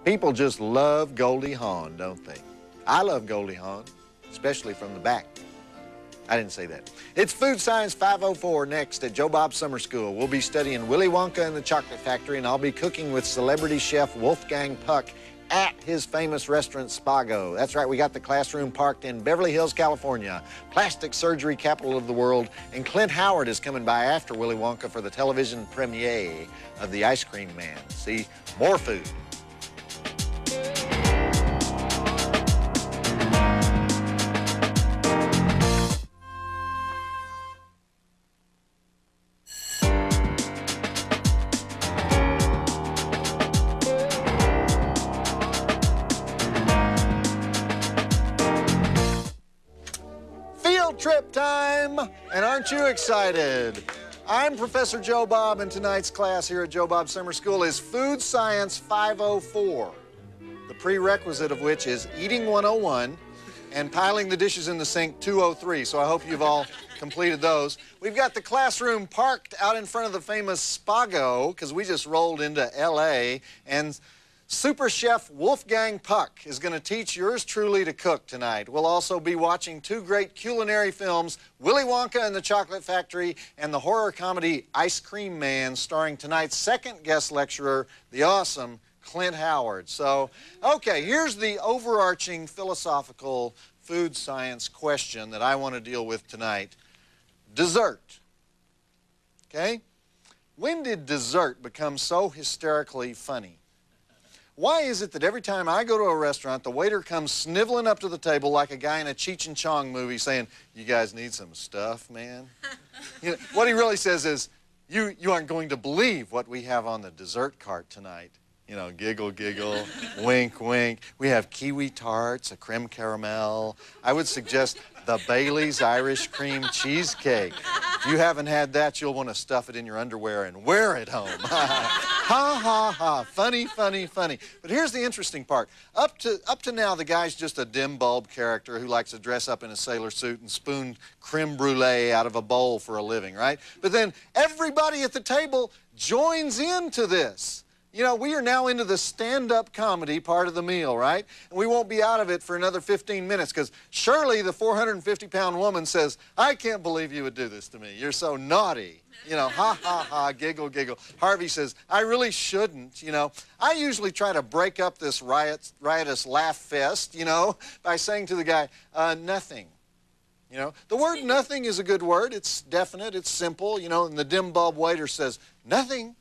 People just love Goldie Hawn, don't they? I love Goldie Hawn, especially from the back. I didn't say that. It's Food Science 504 next at Joe Bob Summer School. We'll be studying Willy Wonka and the Chocolate Factory, and I'll be cooking with celebrity chef Wolfgang Puck at his famous restaurant, Spago. That's right, we got the classroom parked in Beverly Hills, California, plastic surgery capital of the world, and Clint Howard is coming by after Willy Wonka for the television premiere of The Ice Cream Man. See, more food. Trip time, and aren't you excited? I'm Professor Joe Bob, and tonight's class here at Joe Bob Summer School is Food Science 504, the prerequisite of which is Eating 101 and Piling the Dishes in the Sink 203, so I hope you've all completed those. We've got the classroom parked out in front of the famous Spago, because we just rolled into L.A., and Super Chef Wolfgang Puck is going to teach yours truly to cook tonight. We'll also be watching two great culinary films, Willy Wonka and the Chocolate Factory and the horror comedy Ice Cream Man, starring tonight's second guest lecturer, the awesome Clint Howard. So, okay, here's the overarching philosophical food science question that I want to deal with tonight. Dessert. Okay? When did dessert become so hysterically funny? Why is it that every time I go to a restaurant, the waiter comes sniveling up to the table like a guy in a Cheech and Chong movie saying, "You guys need some stuff, man?" You know, what he really says is, you aren't going to believe what we have on the dessert cart tonight. You know, giggle, giggle, wink, wink. We have kiwi tarts, a creme caramel. I would suggest the Bailey's Irish Cream Cheesecake. If you haven't had that, you'll want to stuff it in your underwear and wear it home. Ha, ha, ha. Funny, funny, funny. But here's the interesting part. Up to now, the guy's just a dim bulb character who likes to dress up in a sailor suit and spoon creme brulee out of a bowl for a living, right? But then everybody at the table joins into this. You know, we are now into the stand-up comedy part of the meal, right? And we won't be out of it for another 15 minutes because Shirley, the 450-pound woman, says, "I can't believe you would do this to me. You're so naughty." You know, ha, ha, ha, giggle, giggle. Harvey says, "I really shouldn't." You know, I usually try to break up this riotous laugh fest, you know, by saying to the guy, "Nothing." You know, the word nothing is a good word. It's definite, it's simple, you know, and the dim bulb waiter says, "Nothing?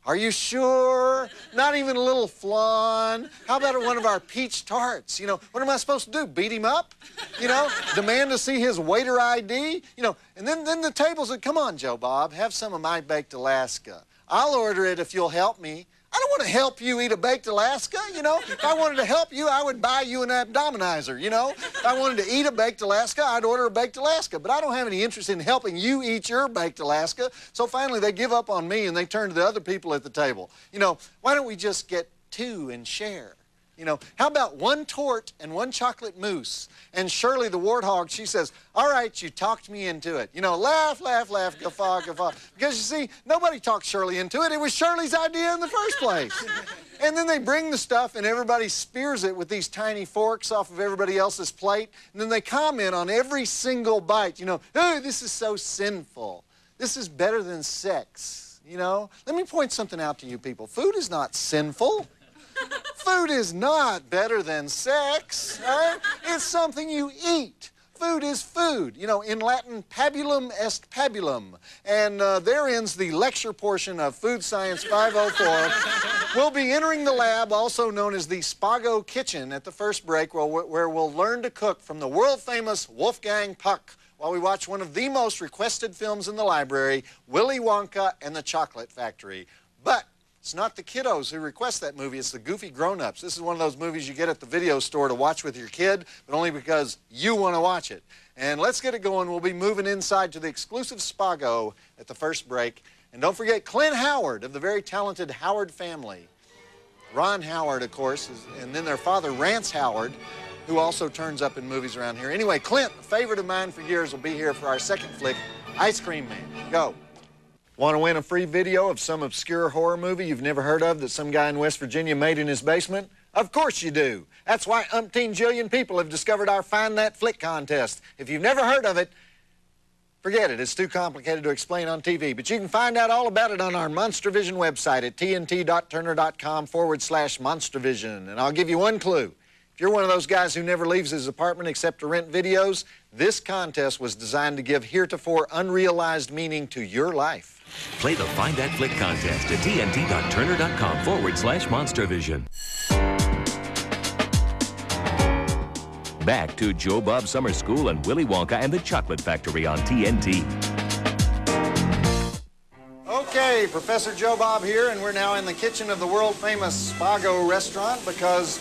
Are you sure? Not even a little flan? How about one of our peach tarts? You know, what am I supposed to do? Beat him up? You know, demand to see his waiter ID? You know, and then the table said, "Come on, Joe Bob, have some of my baked Alaska. I'll order it if you'll help me." I don't want to help you eat a baked Alaska, you know. If I wanted to help you, I would buy you an abdominizer, you know. If I wanted to eat a baked Alaska, I'd order a baked Alaska. But I don't have any interest in helping you eat your baked Alaska. So finally, they give up on me and they turn to the other people at the table. You know, why don't we just get two and share? You know, how about one tort and one chocolate mousse? And Shirley, the warthog, she says, "All right, you talked me into it." You know, laugh, laugh, laugh, guffaw, guffaw. Because you see, nobody talked Shirley into it. It was Shirley's idea in the first place. And then they bring the stuff and everybody spears it with these tiny forks off of everybody else's plate. And then they comment on every single bite. You know, "Oh, this is so sinful. This is better than sex." You know, let me point something out to you people. Food is not sinful. Food is not better than sex, right? It's something you eat. Food is food. You know, in Latin, pabulum est pabulum. And there ends the lecture portion of Food Science 504. We'll be entering the lab, also known as the Spago Kitchen, at the first break, where we'll learn to cook from the world-famous Wolfgang Puck while we watch one of the most requested films in the library, Willy Wonka and the Chocolate Factory. But it's not the kiddos who request that movie, it's the goofy grown-ups. This is one of those movies you get at the video store to watch with your kid, but only because you want to watch it. And let's get it going. We'll be moving inside to the exclusive Spago at the first break. And don't forget Clint Howard of the very talented Howard family. Ron Howard, of course, and then their father, Rance Howard, who also turns up in movies around here. Anyway, Clint, a favorite of mine for years, will be here for our second flick, Ice Cream Man. Go. Want to win a free video of some obscure horror movie you've never heard of that some guy in West Virginia made in his basement? Of course you do. That's why umpteen jillion people have discovered our Find That Flick contest. If you've never heard of it, forget it. It's too complicated to explain on TV. But you can find out all about it on our Monstervision website at tnt.turner.com/Monstervision. And I'll give you one clue. If you're one of those guys who never leaves his apartment except to rent videos, this contest was designed to give heretofore unrealized meaning to your life. Play the Find That Flick contest at tnt.turner.com/Monstervision. Back to Joe Bob Summer School and Willy Wonka and the Chocolate Factory on TNT. Okay, Professor Joe Bob here, and we're now in the kitchen of the world-famous Spago restaurant because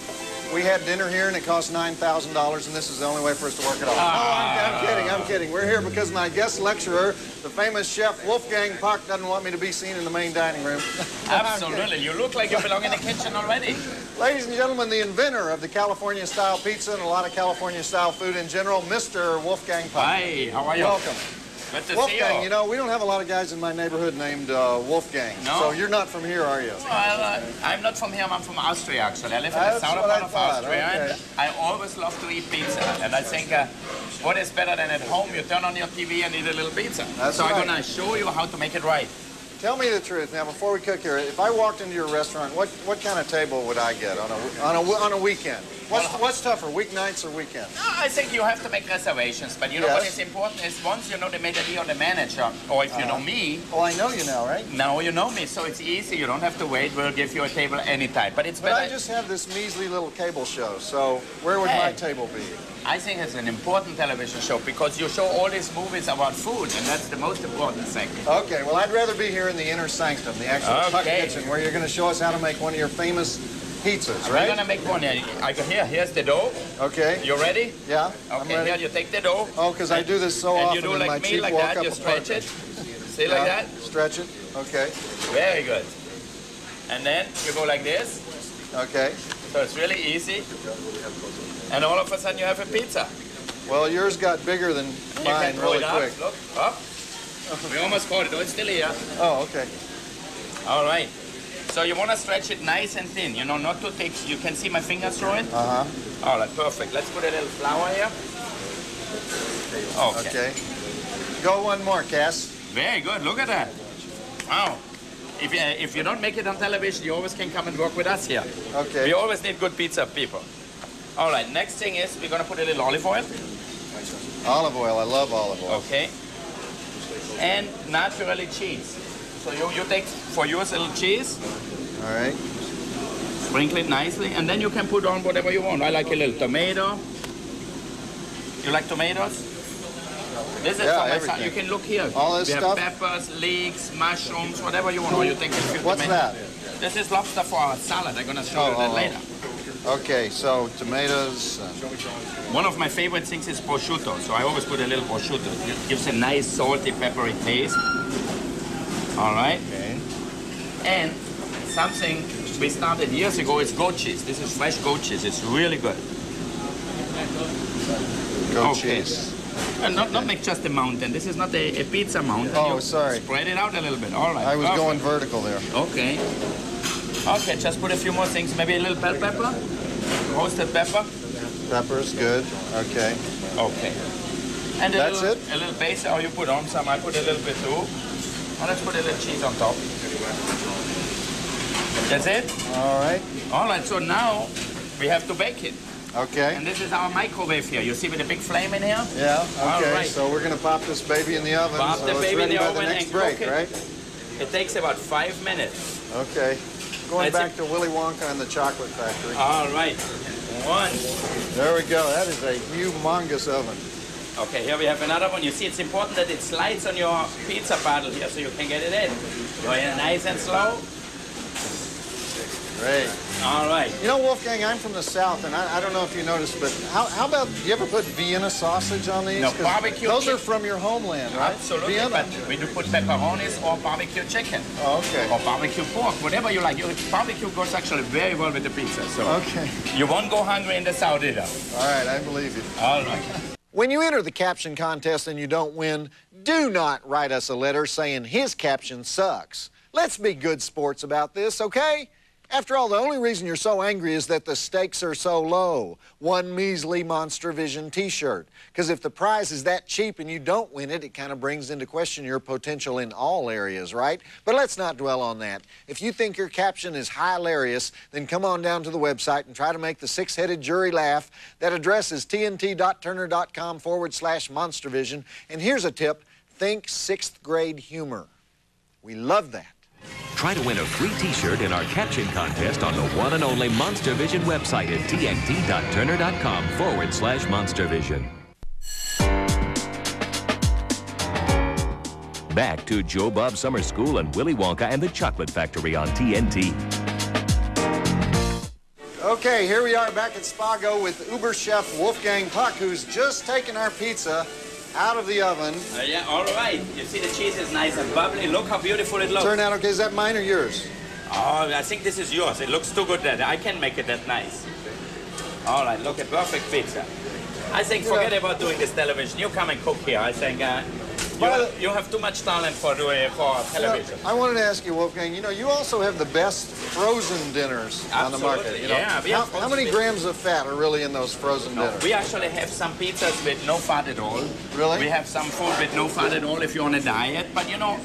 we had dinner here and it cost $9,000, and this is the only way for us to work it off. I'm kidding. We're here because my guest lecturer, the famous chef Wolfgang Puck, doesn't want me to be seen in the main dining room. Absolutely. You look like you belong in the kitchen already. Ladies and gentlemen, the inventor of the California-style pizza and a lot of California-style food in general, Mr. Wolfgang Puck. Hi, how are you? Welcome. Good to Wolfgang, see you. you know, we don't have a lot of guys in my neighborhood named Wolfgang. No? So you're not from here, are you? Well, I'm not from here. I'm from Austria, actually. I live in the southern part of Austria. Okay. And I always love to eat pizza. And I think what is better than at home? You turn on your TV and eat a little pizza. That's right. I'm going to show you how to make it right. Tell me the truth. Now, before we cook here, if I walked into your restaurant, what kind of table would I get on a weekend? What's tougher, weeknights or weekends? No, I think you have to make reservations. But you know what is important is once you know the maitre d' or the manager, or if you know me. Oh, I know you now, right? Now you know me, so it's easy. You don't have to wait. We'll give you a table anytime. But it's better. But I just have this measly little cable show, so where would my table be? I think it's an important television show because you show all these movies about food, and that's the most important thing. Okay, well, I'd rather be here in the inner sanctum, the actual Puck kitchen, where you're going to show us how to make one of your famous pizzas, right? We're going to make one here. Here's the dough. Okay. You ready? Yeah, okay, I'm ready. Here, you take the dough. Oh, because I do this so often. And you do like me, like that. You stretch it. See, like that? Stretch it. Okay. Very good. And then you go like this. Okay. So it's really easy. And all of a sudden you have a pizza. Well, yours got bigger than mine really quick. Look, up. We almost caught it. Oh, it's still here. Oh, okay. All right. So you want to stretch it nice and thin, you know, not too thick. You can see my fingers through it? Uh-huh. All right, perfect. Let's put a little flour here. Okay. Go one more, Cass. Very good. Look at that. Wow. If you don't make it on television, you always can come and work with us here. Okay. We always need good pizza people. All right, next thing is we're going to put a little olive oil. Olive oil. I love olive oil. Okay. And naturally cheese. So you take, for yours, a little cheese. All right. Sprinkle it nicely, and then you can put on whatever you want. I like a little tomato. You like tomatoes? This is for my son. You can look here. All this stuff? We have peppers, leeks, mushrooms, whatever you want. Or you take a few What's tomatoes. that? This is lobster for our salad. I'm going to show you that later. Okay, so tomatoes. One of my favorite things is prosciutto, so I always put a little prosciutto. It gives a nice salty, peppery taste. All right. Okay. And something we started years ago is goat cheese. This is fresh goat cheese. It's really good. Goat cheese. And not make just a mountain. This is not a pizza mountain. Oh, sorry. Spread it out a little bit. All right. I was going vertical there. Okay. Okay, just put a few more things. Maybe a little bell pepper. Roasted pepper. Pepper's good. Okay. Okay. And a little basil. Oh, you put on some. I put a little bit too. Now let's put a little cheese on top. That's it? All right. All right, so now we have to bake it. Okay. And this is our microwave here. You see with the big flame in here? Yeah, okay. All right. So we're going to pop this baby in the oven. Pop the baby in the oven and break, cook it. Right? It takes about 5 minutes. Okay. Going back to Willy Wonka and the Chocolate Factory. All right. One. There we go. That is a humongous oven. Okay, here we have another one. You see, it's important that it slides on your pizza paddle here so you can get it in. Go in nice and slow. Great. All right. You know, Wolfgang, I'm from the South, and I don't know if you noticed, but how about, do you ever put Vienna sausage on these? No, barbecue. Those are from your homeland, right? Absolutely. Vienna. But we do put pepperonis or barbecue chicken. Oh, okay. Or barbecue pork, whatever you like. Barbecue goes actually very well with the pizza. So okay. You won't go hungry in the South either. All right, I believe you. All right. When you enter the caption contest and you don't win, do not write us a letter saying his caption sucks. Let's be good sports about this, okay? After all, the only reason you're so angry is that the stakes are so low. One measly Monstervision t-shirt. Because if the prize is that cheap and you don't win it, it kind of brings into question your potential in all areas, right? But let's not dwell on that. If you think your caption is hilarious, then come on down to the website and try to make the six-headed jury laugh. That address is tnt.turner.com/Monstervision. And here's a tip, think 6th grade humor. We love that. Try to win a free t-shirt in our caption contest on the one and only Monstervision website at tnt.turner.com/Monstervision. Back to Joe Bob Summer School and Willy Wonka and the Chocolate Factory on TNT. Okay, here we are back at Spago with Uber Chef Wolfgang Puck, who's just taken our pizza out of the oven. Yeah, all right. You see the cheese is nice and bubbly. Look how beautiful it looks. Turn out okay. Is that mine or yours? Oh, I think this is yours. It looks too good that I can make it that nice. All right, look at perfect pizza. I think forget about doing this television. You come and cook here. I think you have too much talent for television. I wanted to ask you, Wolfgang, you know, you also have the best frozen dinners on the market. You know? Yeah, how many grams of fat are really in those frozen dinners? We actually have some pizzas with no fat at all. Really? We have some food with no fat at all if you're on a diet. But, you know,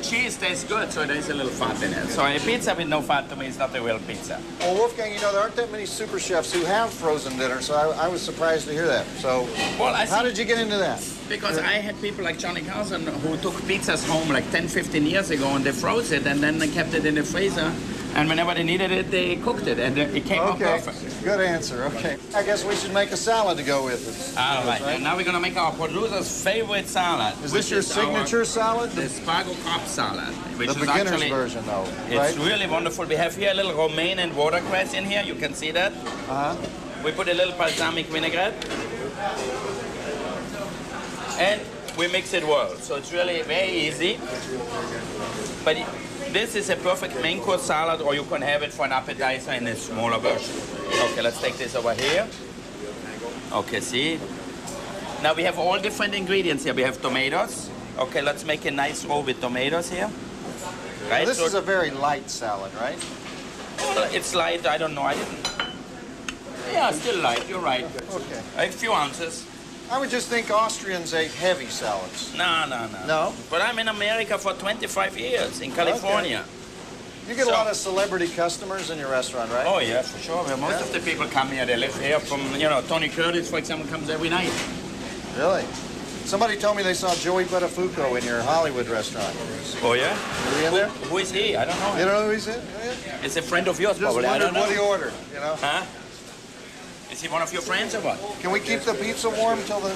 cheese tastes good, so there's a little fat in it. So a pizza with no fat to me is not a real pizza. Well, Wolfgang, you know, there aren't that many super chefs who have frozen dinners, so I was surprised to hear that. So how did you get into that? Because I had people like Johnny Carson who took pizzas home like 10, 15 years ago and they froze it and then they kept it in the freezer. And whenever they needed it, they cooked it, and it came out perfect. Good answer, okay. I guess we should make a salad to go with it. All right, and now we're going to make our producer's favorite salad. Is this your signature salad? The Spago Cobb salad. Which the beginner's version, though, right? It's really wonderful. We have here a little romaine and watercress in here. You can see that. We put a little balsamic vinaigrette. And we mix it well. So it's really very easy. But this is a perfect main course salad, or you can have it for an appetizer in a smaller version. Okay, let's take this over here. Okay, see? Now we have all different ingredients here. We have tomatoes. Okay, let's make a nice roll with tomatoes here. Right? This is a very light salad, right? Well, it's light. I don't know. I didn't. Yeah, still light. You're right. Okay. A few ounces. I would just think Austrians ate heavy salads. No. No? But I'm in America for 25 years, in California. Okay. You get a lot of celebrity customers in your restaurant, right? Oh, yeah, for sure. Well, most of the people come here. They live here from, you know, Tony Curtis, for example, comes every night. Really? Somebody told me they saw Joey Buttafuoco in your Hollywood restaurant. Oh, yeah? Is he in there? Who is he? I don't know. You don't know who he's in? It's a friend of yours, Just probably. I don't know. What he ordered, you know? Huh? Is he one of your friends or what? Can we keep the pizza warm till the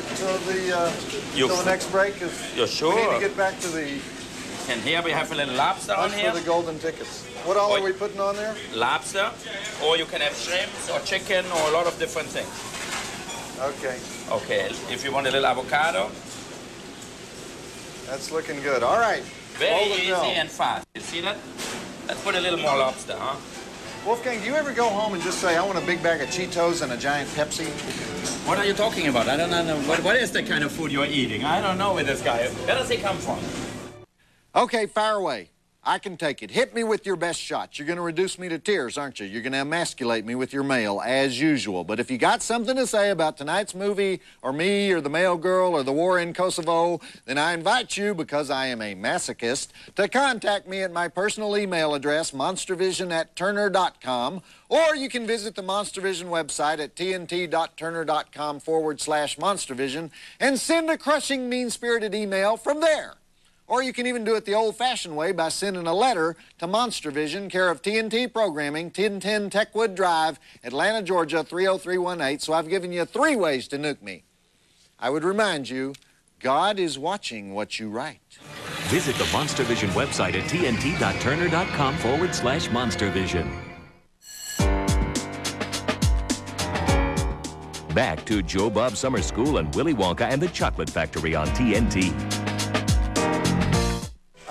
next break? You're sure? We need to get back to the... And here we have a little lobster on here. For the golden tickets. What all are we putting on there? Lobster, or you can have shrimps or chicken or a lot of different things. Okay. Okay, if you want a little avocado. That's looking good. All right. Very easy and fast. You see that? Let's put a little more lobster, huh? Wolfgang, do you ever go home and just say, I want a big bag of Cheetos and a giant Pepsi? What are you talking about? I don't know. What is the kind of food you're eating? I don't know where this guy is. Where does he come from? Okay, fire away. I can take it. Hit me with your best shots. You're going to reduce me to tears, aren't you? You're going to emasculate me with your mail, as usual. But if you got something to say about tonight's movie, or me, or the mail girl, or the war in Kosovo, then I invite you, because I am a masochist, to contact me at my personal email address, monstervision@turner.com, or you can visit the Monstervision website at tnt.turner.com/Monstervision and send a crushing, mean-spirited email from there. Or you can even do it the old-fashioned way by sending a letter to Monstervision, care of TNT Programming, 1010 Techwood Drive, Atlanta, Georgia, 30318. So I've given you 3 ways to nuke me. I would remind you, God is watching what you write. Visit the Monstervision website at tnt.turner.com/Monstervision. Back to Joe Bob Summer School and Willy Wonka and the Chocolate Factory on TNT.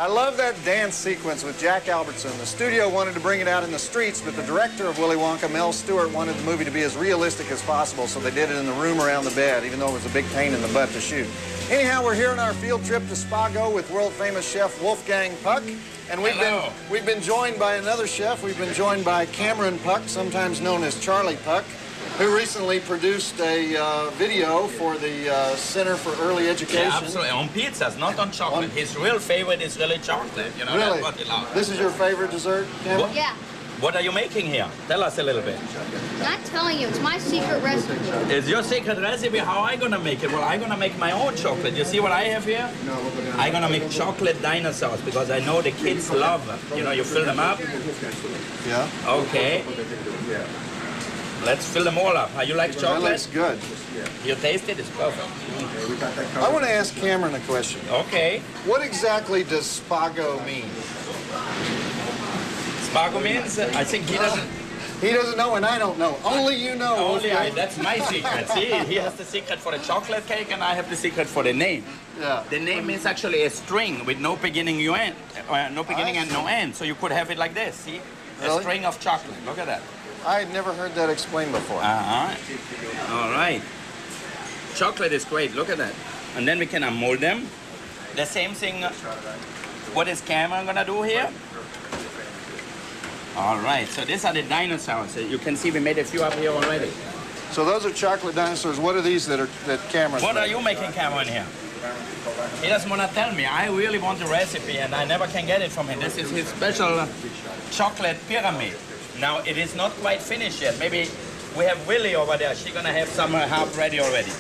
I love that dance sequence with Jack Albertson. The studio wanted to bring it out in the streets, but the director of Willy Wonka, Mel Stewart, wanted the movie to be as realistic as possible, so they did it in the room around the bed, even though it was a big pain in the butt to shoot. Anyhow, we're here on our field trip to Spago with world-famous chef Wolfgang Puck, and we've been joined by another chef. We've been joined by Cameron Puck, sometimes known as Charlie Puck, who recently produced a video for the Center for Early Education. Yeah, absolutely. On pizzas, not on chocolate. His real favorite is really chocolate. You know, really? That's what he loves. This is your favorite dessert, Cameron? Yeah. What are you making here? Tell us a little bit. I'm not telling you. It's my secret recipe. It's your secret recipe. How am I going to make it? Well, I'm going to make my own chocolate. You see what I have here? I'm going to make chocolate dinosaurs because I know the kids love them. You know, you fill them up. Yeah. Okay. Let's fill them all up. How you like chocolate? That looks good. You taste it? It's perfect. I want to ask Cameron a question. Okay. What exactly does Spago mean? Spago means, I think he doesn't... He doesn't know and I don't know. Only you know. Only I, that's my secret. See, he has the secret for the chocolate cake and I have the secret for the name. Yeah. The name is actually a string with no beginning, no beginning and no end. So you could have it like this, see? Really? A string of chocolate. Look at that. I had never heard that explained before. All right. Chocolate is great. Look at that. And then we can mold them. The same thing. What is Cameron gonna do here? All right. So these are the dinosaurs. You can see we made a few up here already. So those are chocolate dinosaurs. What are these that Cameron's What are making? you making, Cameron, here? He doesn't want to tell me. I really want the recipe, and I never can get it from him. This is his special chocolate pyramid. Now, it is not quite finished yet. Maybe we have Willy over there. She's going to have some half ready already.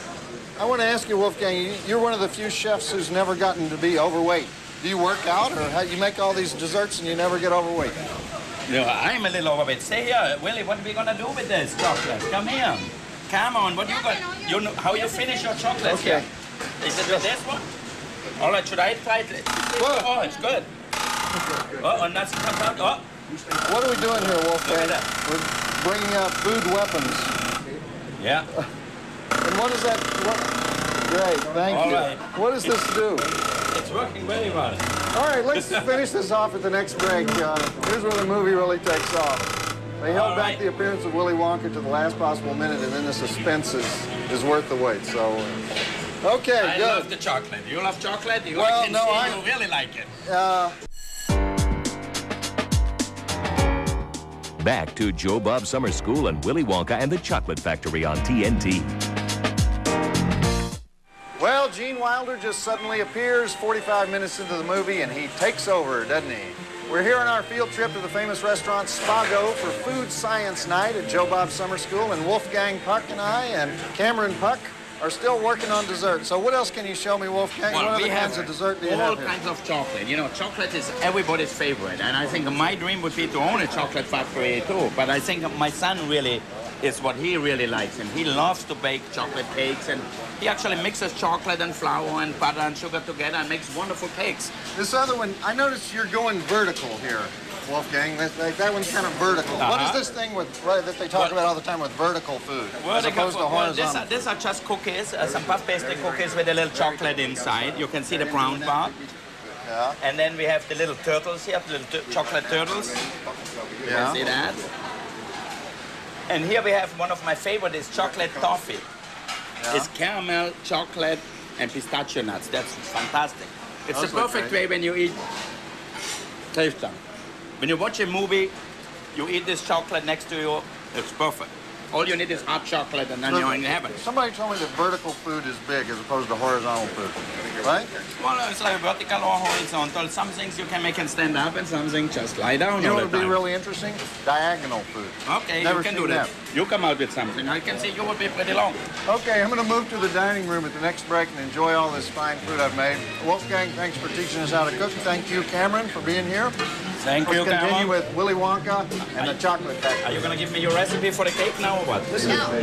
I want to ask you, Wolfgang, you're one of the few chefs who's never gotten to be overweight. Do you work out, or how you make all these desserts and you never get overweight? No, I'm a little overweight. Stay here. Willy, what are we going to do with this chocolate? Come here. Come on, what you got? You know how you finish your chocolate here? Is it with this one? All right, should I try it? Oh, it's good. Oh, and that's comes out. Oh. What are we doing here, Wolfgang? Look at that. We're bringing out food weapons. Yeah. And what is that? Great, thank you. Right. What does this do? It's working very well. All right, let's finish this off at the next break. Here's where the movie really takes off. They held back the appearance of Willy Wonka to the last possible minute, and then the suspense is worth the wait. So, okay, good. I love the chocolate. You love chocolate? You really like it. Back to Joe Bob Summer School and Willy Wonka and the Chocolate Factory on TNT. Well, Gene Wilder just suddenly appears 45 minutes into the movie, and he takes over, doesn't he? We're here on our field trip to the famous restaurant Spago for Food Science Night at Joe Bob Summer School, and Wolfgang Puck and I and Cameron Puck are still working on dessert. So what else can you show me, Wolfgang? Well, what other kinds of dessert do you have all here? kinds of chocolate. You know, chocolate is everybody's favorite. And I think my dream would be to own a chocolate factory too. But I think my son really is what he really likes. And he loves to bake chocolate cakes. And he actually mixes chocolate and flour and butter and sugar together and makes wonderful cakes. This other one, I noticed you're going vertical here, Wolfgang. That one's kind of vertical. What is this thing that they talk about all the time with vertical food, as opposed to horizontal? Well, these are just cookies, some puff pastry cookies with a little chocolate inside. You can see the brown part. Yeah. And then we have the little turtles here, the little chocolate turtles. You can see that. And here we have one of my favorite is chocolate toffee. Yeah. It's caramel, chocolate, and pistachio nuts. That's fantastic. It's the perfect way when you eat. Taste them. When you watch a movie, you eat this chocolate next to you, it's perfect. All you need is hot chocolate and then you're in heaven. Somebody told me that vertical food is big as opposed to horizontal food, right? Well, it's like vertical or horizontal. Some things you can make and stand up and some things just lie down. You know what would be really interesting? Diagonal food. Okay, you can do that. You come out with something. I can see you will be pretty long. Okay, I'm going to move to the dining room at the next break and enjoy all this fine food I've made. Wolfgang, thanks for teaching us how to cook. Thank you, Cameron, for being here. Thank you, Cameron. Continue Cameron. with Willy Wonka and the Chocolate Factory. Are you going to give me your recipe for the cake now or what?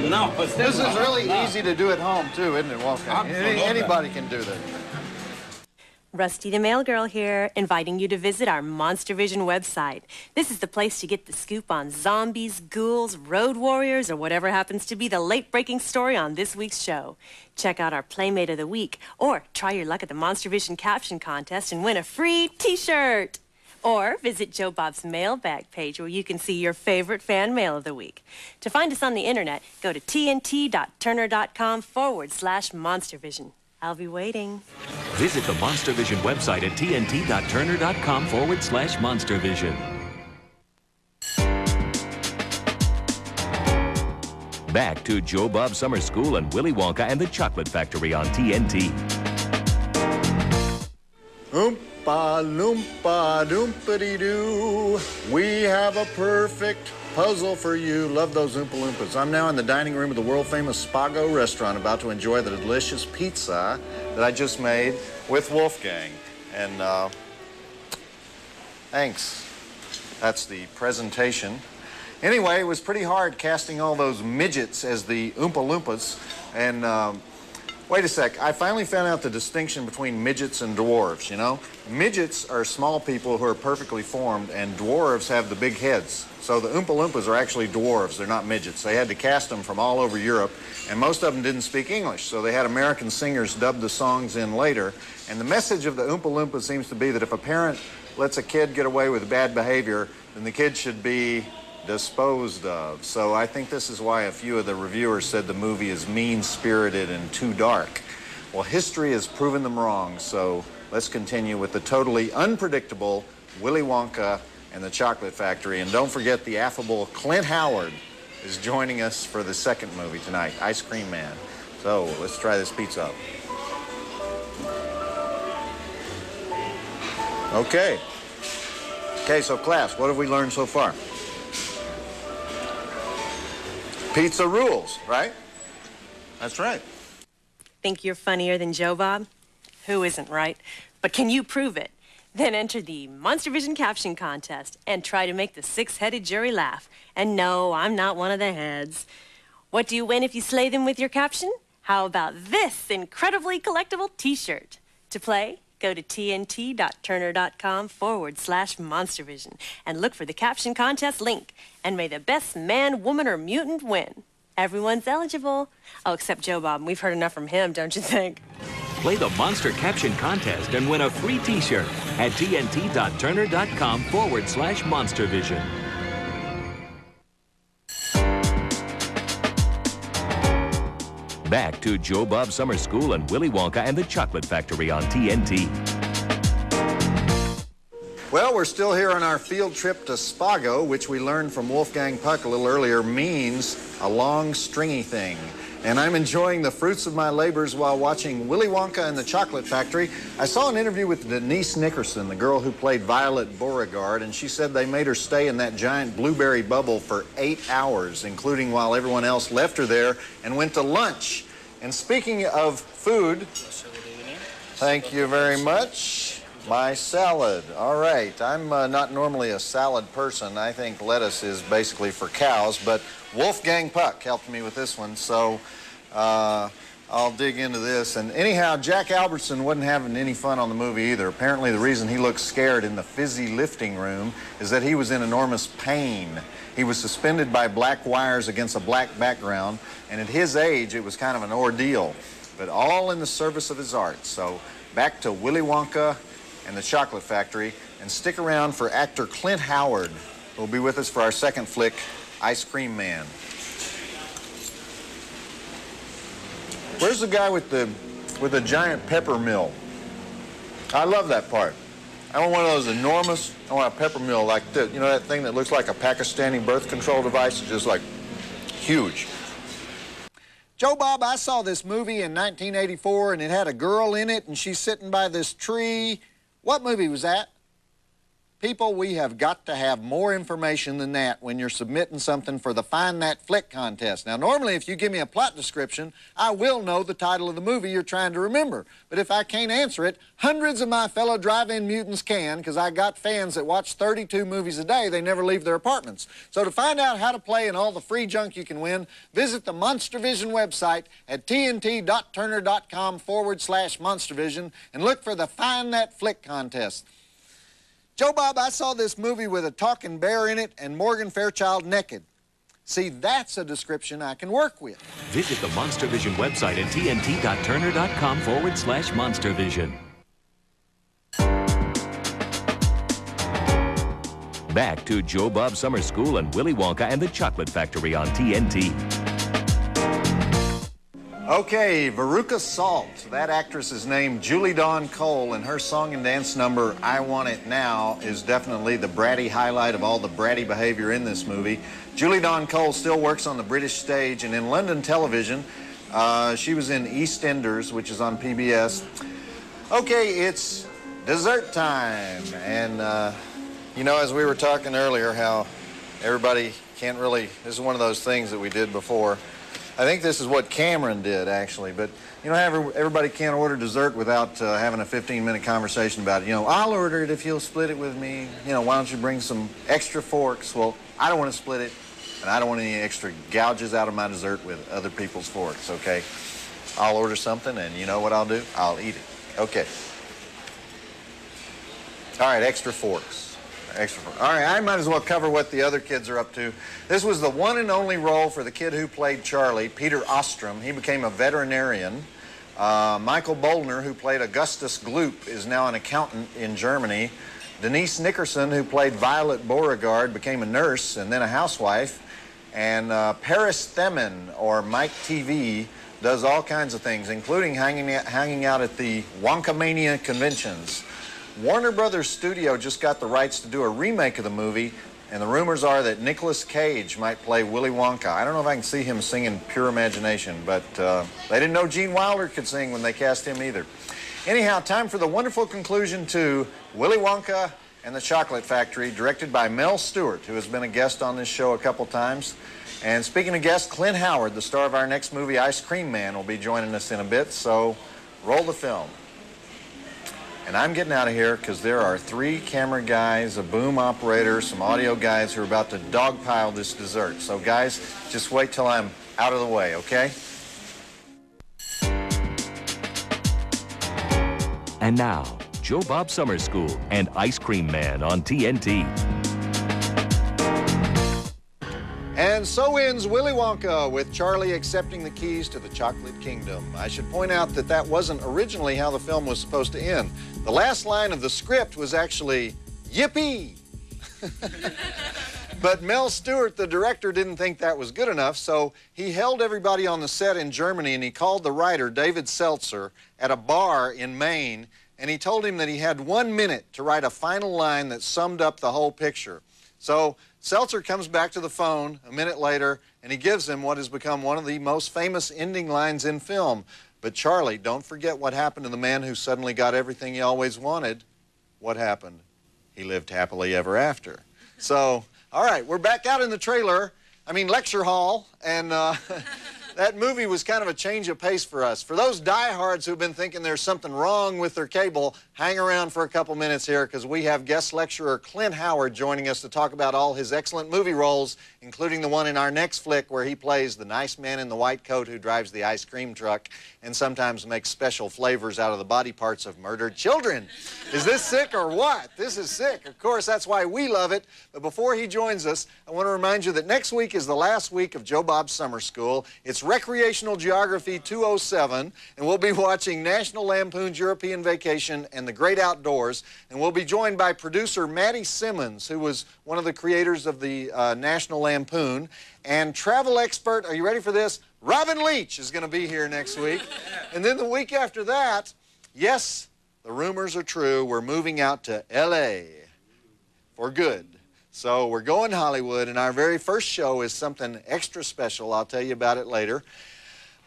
No. This is really easy to do at home, too, isn't it, Wolfgang? Absolutely. Anybody can do that. Rusty the Mail Girl here, inviting you to visit our Monstervision website. This is the place to get the scoop on zombies, ghouls, road warriors, or whatever happens to be the late-breaking story on this week's show. Check out our Playmate of the Week, or try your luck at the Monstervision caption contest and win a free t-shirt. Or visit Joe Bob's mailbag page where you can see your favorite fan mail of the week. To find us on the internet, go to tnt.turner.com/Monstervision. I'll be waiting. Visit the Monstervision website at tnt.turner.com/Monstervision. Back to Joe Bob Summer School and Willy Wonka and the Chocolate Factory on TNT. Oompa loompa doompity-doo. We have a perfect puzzle for you. Love those Oompa Loompas. I'm now in the dining room of the world-famous Spago restaurant, about to enjoy the delicious pizza that I just made with Wolfgang. And thanks. That's the presentation. Anyway, it was pretty hard casting all those midgets as the Oompa Loompas. And wait a sec, I finally found out the distinction between midgets and dwarves, you know? Midgets are small people who are perfectly formed, and dwarves have the big heads. So the Oompa Loompas are actually dwarves, they're not midgets. They had to cast them from all over Europe, and most of them didn't speak English, so they had American singers dub the songs in later. And the message of the Oompa Loompa seems to be that if a parent lets a kid get away with bad behavior, then the kid should be disposed of. So I think this is why a few of the reviewers said the movie is mean-spirited and too dark. Well, history has proven them wrong, so let's continue with the totally unpredictable Willy Wonka and the Chocolate Factory. And don't forget, the affable Clint Howard is joining us for the second movie tonight, Ice Cream Man. So let's try this pizza. Okay, so class, what have we learned so far? Pizza rules, right? That's right. Think you're funnier than Joe Bob? Who isn't, right? But can you prove it? Then enter the Monstervision caption contest and try to make the six-headed jury laugh. And no, I'm not one of the heads. What do you win if you slay them with your caption? How about this incredibly collectible t-shirt? To play, go to tnt.turner.com/Monstervision and look for the caption contest link. And may the best man, woman, or mutant win. Everyone's eligible. Oh, except Joe Bob. We've heard enough from him, don't you think? Play the Monster Caption Contest and win a free t-shirt at tnt.turner.com/Monstervision. Back to Joe Bob Summer School and Willy Wonka and the Chocolate Factory on TNT. Well, we're still here on our field trip to Spago, which we learned from Wolfgang Puck a little earlier means a long, stringy thing. And I'm enjoying the fruits of my labors while watching Willy Wonka and the Chocolate Factory. I saw an interview with Denise Nickerson, the girl who played Violet Beauregard, and she said they made her stay in that giant blueberry bubble for 8 hours, including while everyone else left her there and went to lunch. And speaking of food, thank you very much. My salad. All right. I'm not normally a salad person. I think lettuce is basically for cows, but Wolfgang Puck helped me with this one, so I'll dig into this. And anyhow, Jack Albertson wasn't having any fun on the movie either. Apparently the reason he looked scared in the fizzy lifting room is that he was in enormous pain. He was suspended by black wires against a black background, and at his age, it was kind of an ordeal, but all in the service of his art. So back to Willy Wonka and the Chocolate Factory, and stick around for actor Clint Howard, who will be with us for our second flick, Ice Cream Man. Where's the guy with the giant pepper mill? I love that part. I want one of those enormous, I want a pepper mill like this. You know that thing that looks like a Pakistani birth control device? It's just like huge. Joe Bob, I saw this movie in 1984, and it had a girl in it, and she's sitting by this tree. What movie was that? People, we have got to have more information than that when you're submitting something for the Find That Flick contest. Now, normally, if you give me a plot description, I will know the title of the movie you're trying to remember. But if I can't answer it, hundreds of my fellow drive-in mutants can, because I got fans that watch 32 movies a day. They never leave their apartments. So to find out how to play and all the free junk you can win, visit the Monstervision website at tnt.turner.com/Monstervision and look for the Find That Flick contest. Joe Bob, I saw this movie with a talking bear in it and Morgan Fairchild naked. See, that's a description I can work with. Visit the Monstervision website at tnt.turner.com/Monstervision. Back to Joe Bob Summer School and Willy Wonka and the Chocolate Factory on TNT. Okay, Veruca Salt. That actress is named Julie Dawn Cole, and her song and dance number, I Want It Now, is definitely the bratty highlight of all the bratty behavior in this movie. Julie Dawn Cole still works on the British stage, and in London television, she was in EastEnders, which is on PBS. Okay, it's dessert time, and you know, as we were talking earlier, how everybody can't really, this is one of those things that we did before. I think this is what Cameron did, actually, but you know, everybody can't order dessert without having a 15-minute conversation about it. You know, I'll order it if you'll split it with me. You know, why don't you bring some extra forks? Well, I don't want to split it, and I don't want any extra gouges out of my dessert with other people's forks, okay? I'll order something, and you know what I'll do? I'll eat it. Okay. All right, extra forks. All right, I might as well cover what the other kids are up to. This was the one and only role for the kid who played Charlie, Peter Ostrom. He became a veterinarian. Michael Boldner, who played Augustus Gloop, is now an accountant in Germany. Denise Nickerson, who played Violet Beauregard, became a nurse and then a housewife. And Paris Themin, or Mike TV, does all kinds of things, including hanging out at the Wonka Mania conventions. Warner Brothers Studio just got the rights to do a remake of the movie, and the rumors are that Nicolas Cage might play Willy Wonka. I don't know if I can see him singing Pure Imagination, but they didn't know Gene Wilder could sing when they cast him either. Anyhow, time for the wonderful conclusion to Willy Wonka and the Chocolate Factory, directed by Mel Stewart, who has been a guest on this show a couple times. And speaking of guests, Clint Howard, the star of our next movie, Ice Cream Man, will be joining us in a bit, so roll the film. And I'm getting out of here because there are 3 camera guys, a boom operator, some audio guys who are about to dogpile this dessert. So guys, just wait till I'm out of the way, okay? And now, Joe Bob Summer School and Ice Cream Man on TNT. And so ends Willy Wonka, with Charlie accepting the keys to the Chocolate Kingdom. I should point out that that wasn't originally how the film was supposed to end. The last line of the script was actually, yippee! But Mel Stewart, the director, didn't think that was good enough, so he held everybody on the set in Germany, and he called the writer, David Seltzer, at a bar in Maine, and he told him that he had 1 minute to write a final line that summed up the whole picture. So Seltzer comes back to the phone a minute later, and he gives him what has become one of the most famous ending lines in film. But Charlie, don't forget what happened to the man who suddenly got everything he always wanted. What happened? He lived happily ever after. So, all right, we're back out in the lecture hall, and that movie was kind of a change of pace for us. For those diehards who've been thinking there's something wrong with their cable, hang around for a couple minutes here, because we have guest lecturer Clint Howard joining us to talk about all his excellent movie roles, including the one in our next flick where he plays the nice man in the white coat who drives the ice cream truck and sometimes makes special flavors out of the body parts of murdered children. Is this sick or what? This is sick. Of course, that's why we love it. But before he joins us, I want to remind you that next week is the last week of Joe Bob Summer School. It's Recreational Geography 207, and we'll be watching National Lampoon's European Vacation and The Great Outdoors, and we'll be joined by producer Maddie Simmons, who was one of the creators of the National Lampoon, and travel expert, are you ready for this? Robin Leach is going to be here next week. And then the week after that, yes, the rumors are true, we're moving out to L.A. for good. So we're going Hollywood, and our very first show is something extra special. I'll tell you about it later.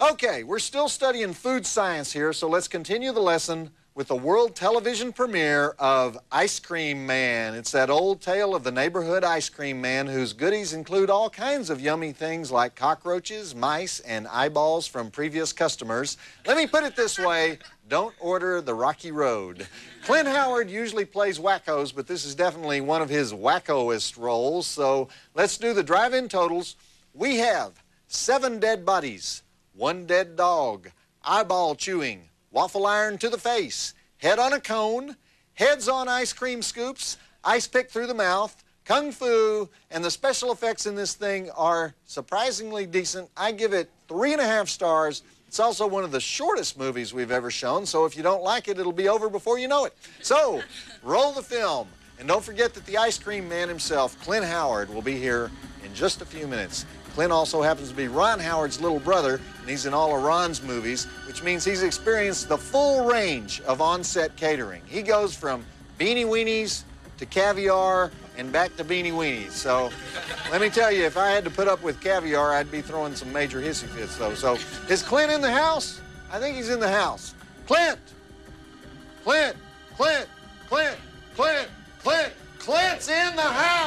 Okay, we're still studying food science here, so let's continue the lesson with with the world television premiere of Ice Cream Man. It's that old tale of the neighborhood ice cream man whose goodies include all kinds of yummy things like cockroaches, mice, and eyeballs from previous customers. Let me put it this way, don't order the Rocky Road. Clint Howard usually plays wackos, but this is definitely one of his wackoest roles, so let's do the drive-in totals. We have 7 dead bodies, 1 dead dog, eyeball chewing, waffle iron to the face, head on a cone, heads on ice cream scoops, ice pick through the mouth, kung fu, and the special effects in this thing are surprisingly decent. I give it 3.5 stars. It's also one of the shortest movies we've ever shown, so if you don't like it, it'll be over before you know it. So, roll the film. And don't forget that the ice cream man himself, Clint Howard, will be here in just a few minutes. Clint also happens to be Ron Howard's little brother, and he's in all of Ron's movies, which means he's experienced the full range of on-set catering. He goes from beanie weenies to caviar and back to beanie weenies. So let me tell you, if I had to put up with caviar, I'd be throwing some major hissy fits, though. So is Clint in the house? I think he's in the house. Clint! Clint! Clint! Clint! Clint! Clint! Clint's in the house!